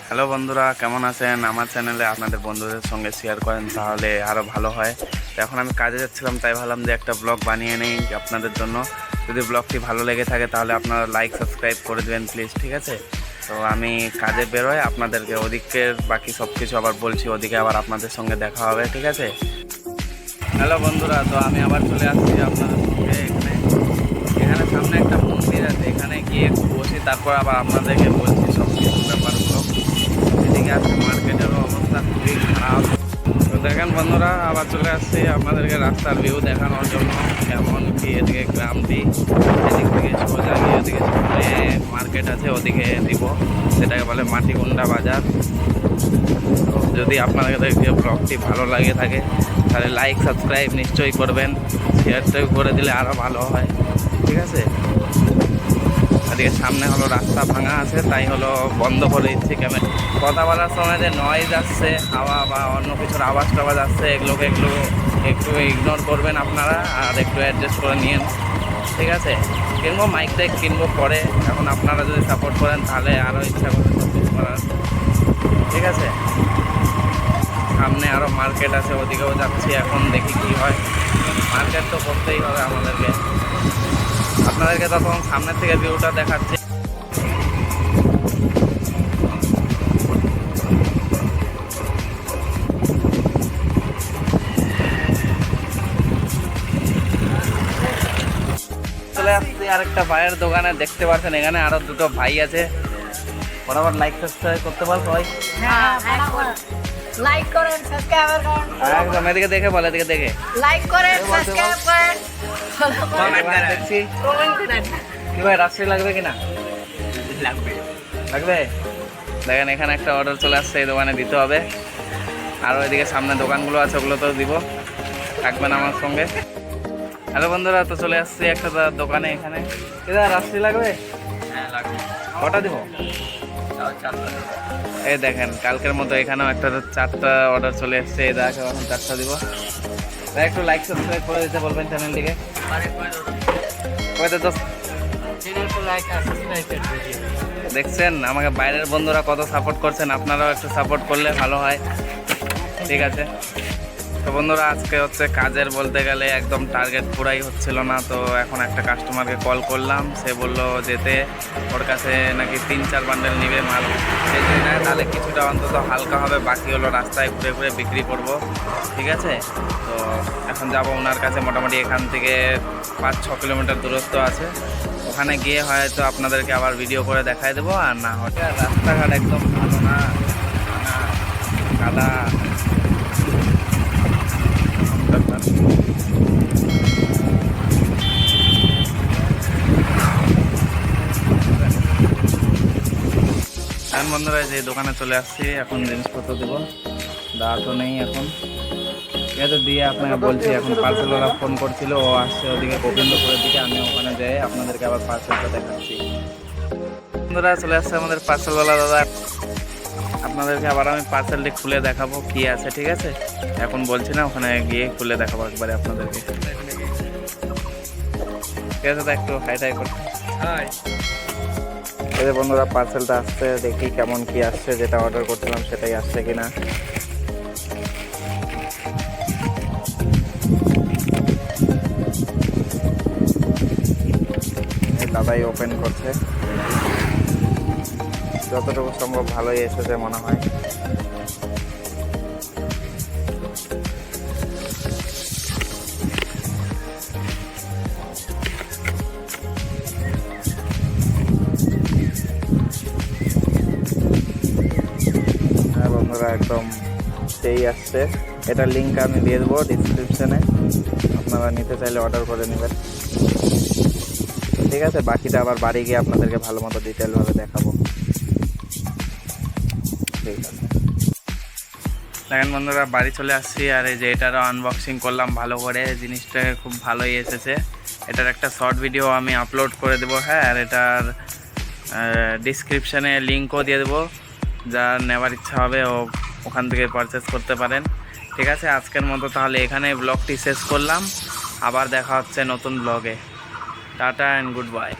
Hello বন্ধুরা, কেমন আছেন? আমার চ্যানেলে আপনাদের বন্ধুদের সঙ্গে শেয়ার করেন তাহলে আরও ভালো হয়। তো এখন আমি কাজে যাচ্ছিলাম, তাই ভাবলাম যে একটা ব্লগ বানিয়ে নেই আপনাদের জন্য। যদি ব্লগটি ভালো লেগে থাকে তাহলে আপনারা লাইক সাবস্ক্রাইব করে দেবেন প্লিজ, ঠিক আছে? তো আমি কাজে বেরোয় আপনাদেরকে ওদিকের বাকি সব কিছু আবার বলছি, ওদিকে আবার আপনাদের সঙ্গে দেখা হবে, ঠিক আছে? হ্যালো বন্ধুরা, তো আমি আবার চলে আসছি আপনাদের সঙ্গে এখানে। এখানে সামনে একটা মন্দির আছে, এখানে গিয়ে একটু বসি, তারপর আবার আপনাদেরকে বলছি সব কিছু ব্যাপারগুলো। এদিকে আছে মার্কেটেরও অবস্থা খুবই খারাপ। তো দেখেন বন্ধুরা, আবার চলে আসছি আপনাদেরকে রাস্তার ভিউ দেখানোর জন্য কেমন কি। এদিকে গ্রামটি, এদিক থেকে সোজা গিয়ে এদিকে সামনে মার্কেট আছে, ওদিকে দিব, সেটাকে বলে মাটিগুন্ডা বাজার। তো যদি আপনাদেরকে ব্লগটি ভালো লাগে থাকে তাহলে লাইক সাবস্ক্রাইব নিশ্চয়ই করবেন, শেয়ারটাও করে দিলে আরও ভালো হয়, ঠিক আছে? এদিকে সামনে হলো রাস্তা ভাঙা আছে, তাই হলো বন্ধ করে দিচ্ছি ক্যামেরা। কথা বলার সময় যে নয়েজ আসছে, হাওয়া বা অন্য কিছুর আওয়াজ টাওয়াজ আসছে, এগুলোকে একটু ইগনোর করবেন আপনারা, আর একটু অ্যাডজাস্ট করে নিন, ঠিক আছে? কিনবো মাইকটা কিনবো পরে, এখন আপনারা যদি সাপোর্ট করেন তাহলে আরও ইচ্ছা করবে সব কিছু করার, ঠিক আছে? সামনে আরও মার্কেট আছে, ওদিকেও যাচ্ছি, এখন দেখি কি হয়। মার্কেট তো করতেই হবে আমাদেরকে। আপনাদেরকে তখন সামনের থেকে ভিউটা দেখাচ্ছি। চলে আসছি আরেকটা ভাইয়ের দোকানে, দেখতে পাচ্ছেন এখানে আরো দুটো ভাই আছে। বরাবর লাইক সাবস্ক্রাইব করতে পারবো ভাই? লাইক করেন, সাবস্ক্রাইব করেন, একদম এদিকে দেখে বলে, এদিকে দেখে লাইক করেন, সাবস্ক্রাইব করেন, দেখছি। কমেন্ট করেন। কি ভাই, রাত্রি লাগবে কিনা? লাগবে। লাগবে। দেখেন এখানে একটা অর্ডার চলে আসছে, এই দোকানে দিতে হবে। আরও এদিকে সামনে দোকানগুলো আছে, ওগুলোতেও দিব, থাকবেন আমার সঙ্গে। হ্যালো বন্ধুরা, তো চলে আসছি একটা দোকানে এখানে। দাদা রাত্রি লাগবে? হ্যাঁ লাগবে। কটা দিব? এই দেখেন কালকের মতো এখানেও একটা 4টা অর্ডার চলে এসছে, এই দেখো এখন 4টা দিব। তাই একটু লাইক সাবস্ক্রাইব করে দিতে বলবেন চ্যানেলটিকে। দেখছেন আমাকে বাইরের বন্ধুরা কত সাপোর্ট করছেন, আপনারাও একটু সাপোর্ট করলে ভালো হয়, ঠিক আছে? তো বন্ধুরা, আজকে হচ্ছে কাজের বলতে গেলে একদম টার্গেট পুরাই হচ্ছিল না। তো এখন একটা কাস্টমারকে কল করলাম, সে বলল যেতে ওর কাছে নাকি 3-4 বান্ডেল নিবে মাল। সে যদি নেয় তাহলে কিছুটা অন্তত হালকা হবে, বাকি হলো রাস্তায় ঘুরে ঘুরে বিক্রি করব, ঠিক আছে? তো এখন যাব ওনার কাছে, মোটামুটি এখান থেকে 5-6 কিলোমিটার দূরত্ব আছে। ওখানে গিয়ে হয়তো আপনাদেরকে আবার ভিডিও করে দেখাই দেবো। আর না হলে রাস্তাঘাট একদম ভালো না, কাদা। এখন বন্ধুরা যে দোকানে চলে আসছি, এখন জিনিসপত্র দেবো। দাঁড় তো নেই এখন, ঠিক আছে? দিয়ে আপনাকে বলছি, এখন পার্সেলওয়ালা ফোন করছিল, ও আসছে ওদিকে গোবিন্দপুরের দিকে, আমি ওখানে যাই আপনাদেরকে আবার পার্সেলটা দেখাচ্ছি। বন্ধুরা চলে আসছে আমাদের পার্সেলওয়ালা দাদা, আপনাদেরকে আবার আমি পার্সেলটি খুলে দেখাবো কি আছে, ঠিক আছে? এখন বলছি না, ওখানে গিয়ে খুলে দেখাবো একবারে আপনাদেরকে, ঠিক আছে? তা একটু হাই করতে। এই যে বন্ধুরা পার্সেলটা আসছে, দেখি কেমন কি আসছে, যেটা অর্ডার করছিলাম সেটাই আসছে কিনা। এই দাদাই ওপেন করছে, যতটুকু সম্ভব ভালোই এসেছে মনে হয়। হ্যাঁ বন্ধুরা, একদম সেই আসছে। এটার লিঙ্ক আমি দিয়ে দেবো ডিসক্রিপশানে, আপনারা নিতে চাইলে অর্ডার করে নেবেন, ঠিক আছে? বাকিটা আবার বাড়ি গিয়ে আপনাদেরকে ভালো মতো ডিটেলভাবে দেখাবো, ঠিক আছে? দেখেন বন্ধুরা, বাড়ি চলে আসছি, আর এই যে এটারও আনবক্সিং করলাম ভালো করে, জিনিসটা খুব ভালোই এসেছে। এটার একটা শর্ট ভিডিও আমি আপলোড করে দেবো, হ্যাঁ? আর এটার ডিসক্রিপশানে লিঙ্কও দিয়ে দেবো, যার নেওয়ার ইচ্ছা হবে ও ওখান থেকে পারচেস করতে পারেন, ঠিক আছে? আজকের মতো তাহলে এখানে ব্লগটি শেষ করলাম, আবার দেখা হচ্ছে নতুন ব্লগে। Tata and good bye.